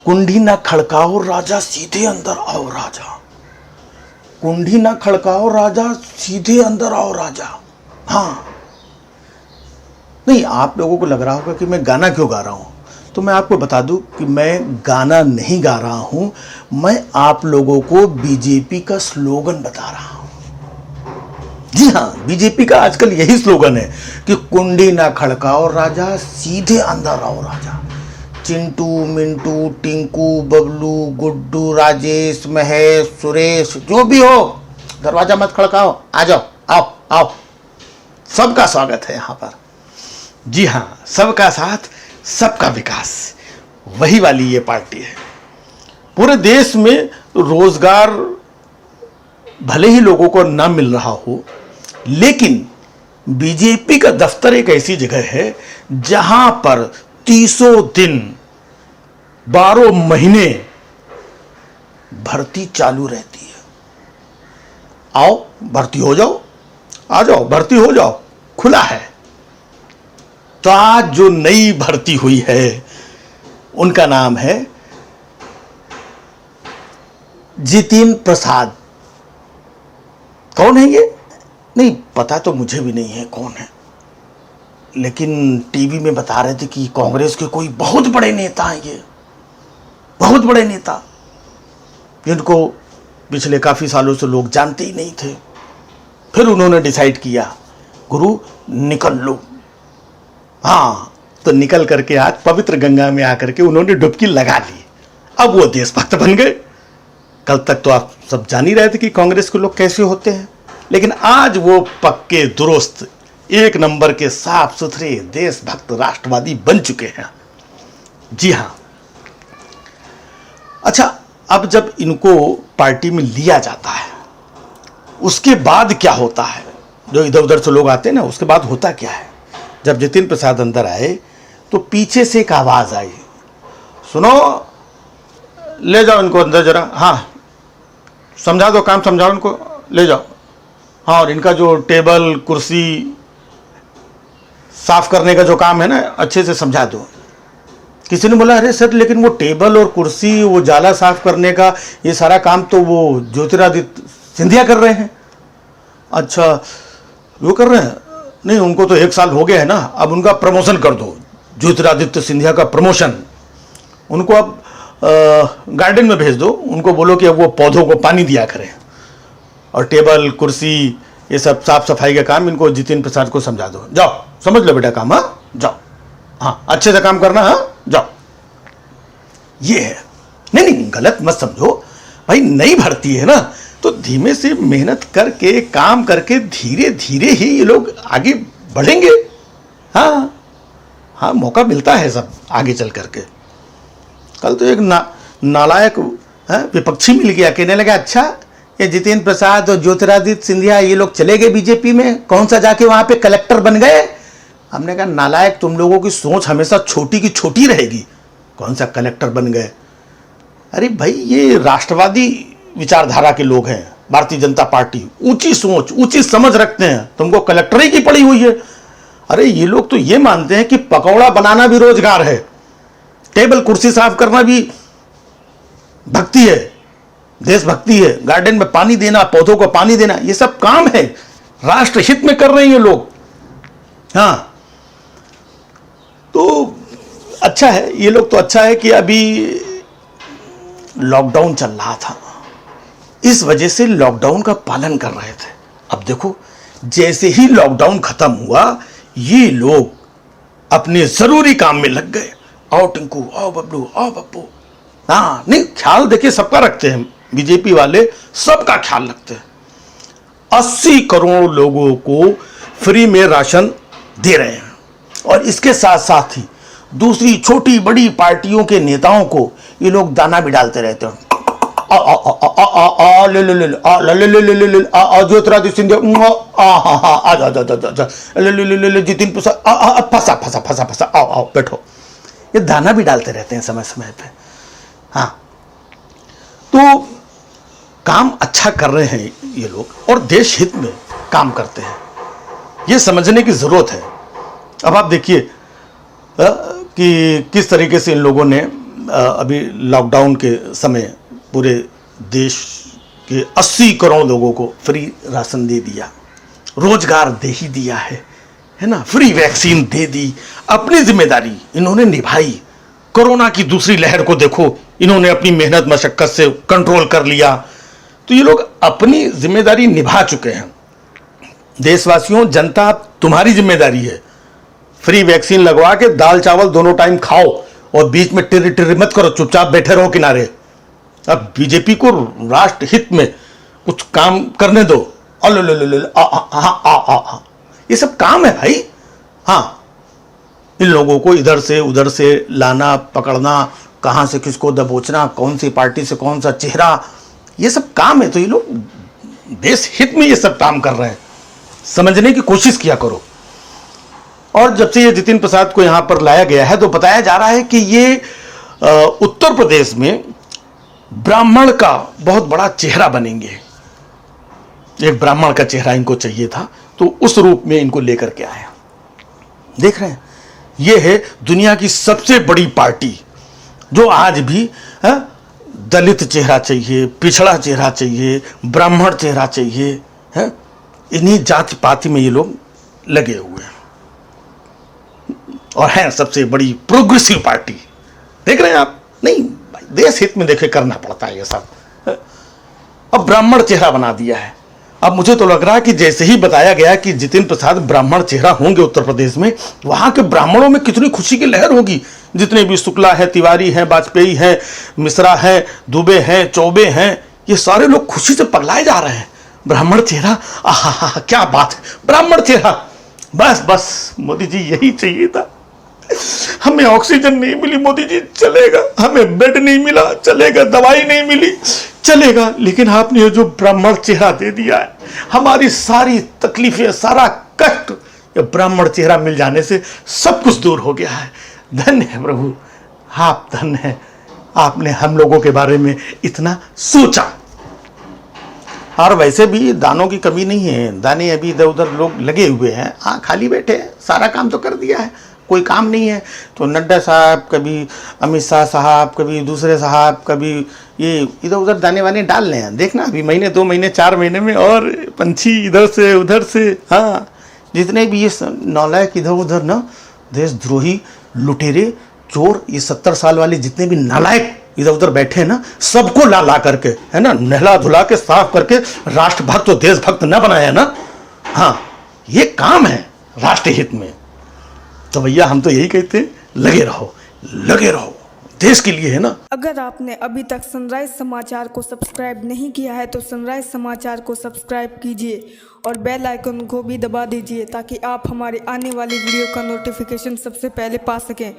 कुंडी ना खड़काओ राजा, सीधे अंदर आओ राजा। कुंडी ना खड़काओ राजा, सीधे अंदर आओ राजा। हाँ, नहीं, आप लोगों को लग रहा होगा कि मैं गाना क्यों गा रहा हूँ, तो मैं आपको बता दूं कि मैं गाना नहीं गा रहा हूँ, मैं आप लोगों को बीजेपी का स्लोगन बता रहा हूँ। जी हाँ, बीजेपी का आजकल यही स्लोगन है कि कुंडी ना खड़काओ राजा, सीधे अंदर आओ राजा। चिंटू, मिंटू, टिंकू, बबलू, गुड्डू, राजेश, महेश, सुरेश, जो भी हो, दरवाजा मत खड़काओ, आ जाओ, आओ आओ। सबका स्वागत है यहाँ पर। जी हाँ, सबका साथ सबका विकास, वही वाली ये पार्टी है। पूरे देश में रोजगार भले ही लोगों को ना मिल रहा हो, लेकिन बीजेपी का दफ्तर एक ऐसी जगह है जहां पर 30 दिन 12 महीने भर्ती चालू रहती है। आओ, भर्ती हो जाओ, आ जाओ, भर्ती हो जाओ, खुला है। तो आज जो नई भर्ती हुई है उनका नाम है जितिन प्रसाद। कौन है ये? नहीं पता, तो मुझे भी नहीं है कौन है, लेकिन टीवी में बता रहे थे कि कांग्रेस के कोई बहुत बड़े नेता हैं, ये बहुत बड़े नेता, जिनको पिछले काफी सालों से लोग जानते ही नहीं थे। फिर उन्होंने डिसाइड किया, गुरु निकल लो। हाँ, तो निकल करके आज पवित्र गंगा में आकर के उन्होंने डुबकी लगा ली। अब वो देशभक्त बन गए। कल तक तो आप सब जान ही रहे थे कि कांग्रेस के लोग कैसे होते हैं, लेकिन आज वो पक्के दुरुस्त, एक नंबर के साफ सुथरे देशभक्त राष्ट्रवादी बन चुके हैं। जी हाँ। अच्छा, अब जब इनको पार्टी में लिया जाता है, उसके बाद क्या होता है? जो इधर उधर से लोग आते हैं ना, उसके बाद होता क्या है? जब जितिन प्रसाद अंदर आए तो पीछे से एक आवाज आई, सुनो, ले जाओ इनको अंदर जरा, हाँ समझा दो, काम समझाओ इनको, ले जाओ। हाँ, और इनका जो टेबल कुर्सी साफ करने का जो काम है ना, अच्छे से समझा दो। किसी ने बोला, अरे सर, लेकिन वो टेबल और कुर्सी, वो जाला साफ करने का ये सारा काम तो वो ज्योतिरादित्य सिंधिया कर रहे हैं। अच्छा, वो कर रहे हैं? नहीं, उनको तो 1 साल हो गया है ना, अब उनका प्रमोशन कर दो, ज्योतिरादित्य सिंधिया का प्रमोशन। उनको अब गार्डन में भेज दो, उनको बोलो कि अब वो पौधों को पानी दिया करें, और टेबल कुर्सी ये सब साफ सफाई का काम इनको जितिन प्रसाद को समझा दो। जाओ, समझ लो बेटा काम, हाँ जाओ, हाँ अच्छे से काम करना, हाँ जाओ। ये है। नहीं नहीं, गलत मत समझो भाई, नई भर्ती है ना, तो धीमे से मेहनत करके काम करके धीरे धीरे ही ये लोग आगे बढ़ेंगे। हाँ हाँ, मौका मिलता है सब आगे चल करके। कल तो एक नालायक विपक्षी मिल गया, कहने लगा, अच्छा ये जितिन प्रसाद और ज्योतिरादित्य सिंधिया ये लोग चले गए बीजेपी में, कौन सा जाके वहां पे कलेक्टर बन गए। हमने कहा, नालायक, तुम लोगों की सोच हमेशा छोटी की छोटी रहेगी, कौन सा कलेक्टर बन गए। अरे भाई, ये राष्ट्रवादी विचारधारा के लोग हैं, भारतीय जनता पार्टी, ऊंची सोच ऊंची समझ रखते हैं, तुमको कलेक्टर ही की पड़ी हुई है। अरे ये लोग तो ये मानते हैं कि पकौड़ा बनाना भी रोजगार है, टेबल कुर्सी साफ करना भी भक्ति है, देशभक्ति है, गार्डन में पानी देना, पौधों को पानी देना, ये सब काम है, राष्ट्र हित में कर रहे हैं ये लोग। हाँ, तो अच्छा है ये लोग, तो अच्छा है कि अभी लॉकडाउन चल रहा था, इस वजह से लॉकडाउन का पालन कर रहे थे। अब देखो, जैसे ही लॉकडाउन खत्म हुआ, ये लोग अपने जरूरी काम में लग गए। आओ टिंकू, आओ बबलू, आओ बब्बू। हाँ, नहीं, ख्याल देखिए सबका रखते हैं बीजेपी वाले, सबका ख्याल रखते हैं। 80 करोड़ लोगों को फ्री में राशन दे रहे हैं, और इसके साथ साथ ही दूसरी छोटी बड़ी पार्टियों के नेताओं को ये लोग दाना भी डालते रहते हैं। ले ले ले ज्योतिरादित्य सिंधिया, ले जितिन प्रसाद, फंसा फंसा फंसा फंसा, आओ आओ बैठो। ये दाना भी डालते रहते हैं समय समय पे। हाँ, तो काम अच्छा कर रहे हैं ये लोग, और देश हित में काम करते हैं, ये समझने की जरूरत है। अब आप देखिए कि किस तरीके से इन लोगों ने अभी लॉकडाउन के समय पूरे देश के 80 करोड़ लोगों को फ्री राशन दे दिया, रोजगार दे ही दिया है ना, फ्री वैक्सीन दे दी, अपनी जिम्मेदारी इन्होंने निभाई। कोरोना की दूसरी लहर को देखो, इन्होंने अपनी मेहनत मशक्कत से कंट्रोल कर लिया। तो ये लोग अपनी जिम्मेदारी निभा चुके हैं। देशवासियों, जनता, तुम्हारी जिम्मेदारी है, फ्री वैक्सीन लगवा के दाल चावल दोनों टाइम खाओ और बीच में टिर्री टिर्री मत करो, चुपचाप बैठे रहो किनारे। अब बीजेपी को राष्ट्र हित में कुछ काम करने दो। ये सब काम है भाई। हाँ, इन लोगों को इधर से उधर से लाना पकड़ना, कहां से किसको दबोचना, कौन सी पार्टी से कौन सा चेहरा, ये सब काम है। तो ये लोग देश हित में ये सब काम कर रहे हैं, समझने की कोशिश किया करो। और जब से ये जितिन प्रसाद को यहां पर लाया गया है तो बताया जा रहा है कि ये उत्तर प्रदेश में ब्राह्मण का बहुत बड़ा चेहरा बनेंगे। एक ब्राह्मण का चेहरा इनको चाहिए था, तो उस रूप में इनको लेकर के आया। देख रहे हैं, ये है दुनिया की सबसे बड़ी पार्टी जो आज भी दलित चेहरा चाहिए, पिछड़ा चेहरा चाहिए, ब्राह्मण चेहरा चाहिए, है इन्हीं जाति पाति में ये लोग लगे हुए हैं और हैं सबसे बड़ी प्रोग्रेसिव पार्टी। देख रहे हैं आप? नहीं भाई, देश हित में देखे करना पड़ता है ये सब। अब ब्राह्मण चेहरा बना दिया है। अब मुझे तो लग रहा है कि जैसे ही बताया गया कि जितिन प्रसाद ब्राह्मण चेहरा होंगे उत्तर प्रदेश में, वहां के ब्राह्मणों में कितनी खुशी की लहर होगी। जितने भी शुक्ला है, तिवारी हैं, वाजपेयी हैं, मिश्रा हैं, दुबे हैं, चौबे हैं, ये सारे लोग खुशी से पगलाए जा रहे हैं। ब्राह्मण चेहरा, आहा क्या बात है, ब्राह्मण चेहरा। बस बस मोदी जी, यही चाहिए था। हमें ऑक्सीजन नहीं मिली मोदी जी, चलेगा। हमें बेड नहीं मिला, चलेगा। दवाई नहीं मिली, चलेगा। लेकिन आपने ये जो ब्राह्मण चेहरा दे दिया है, हमारी सारी तकलीफें, सारा कष्ट ये ब्राह्मण चेहरा मिल जाने से सब कुछ दूर हो गया है। धन्य है प्रभु, आप धन्य है, आपने हम लोगों के बारे में इतना सोचा। और वैसे भी दानों की कमी नहीं है, दाने अभी इधर उधर लोग लगे हुए हैं। हाँ, खाली बैठे हैं, सारा काम तो कर दिया है, कोई काम नहीं है। तो नड्डा साहब, कभी अमित शाह साहब, कभी दूसरे साहब, कभी ये इधर उधर दाने वाने डाल रहे हैं। देखना अभी महीने, 2 महीने, 4 महीने में और पंछी इधर से उधर से, हाँ, जितने भी ये नालायक इधर उधर ना, देशद्रोही, लुटेरे, चोर, ये 70 साल वाले जितने भी नालायक इधर उधर बैठे हैं ना, सबको ला ला करके, है ना, नहला धुला के साफ करके राष्ट्रभक्त और देशभक्त न बनाया ना। हाँ, ये काम है राष्ट्र हित में। तो भैया हम तो यही कहते हैं, लगे रहो, लगे रहो, देश के लिए, है ना। अगर आपने अभी तक सनराइज समाचार को सब्सक्राइब नहीं किया है तो सनराइज समाचार को सब्सक्राइब कीजिए और बेल आइकन को भी दबा दीजिए ताकि आप हमारे आने वाली वीडियो का नोटिफिकेशन सबसे पहले पा सकें।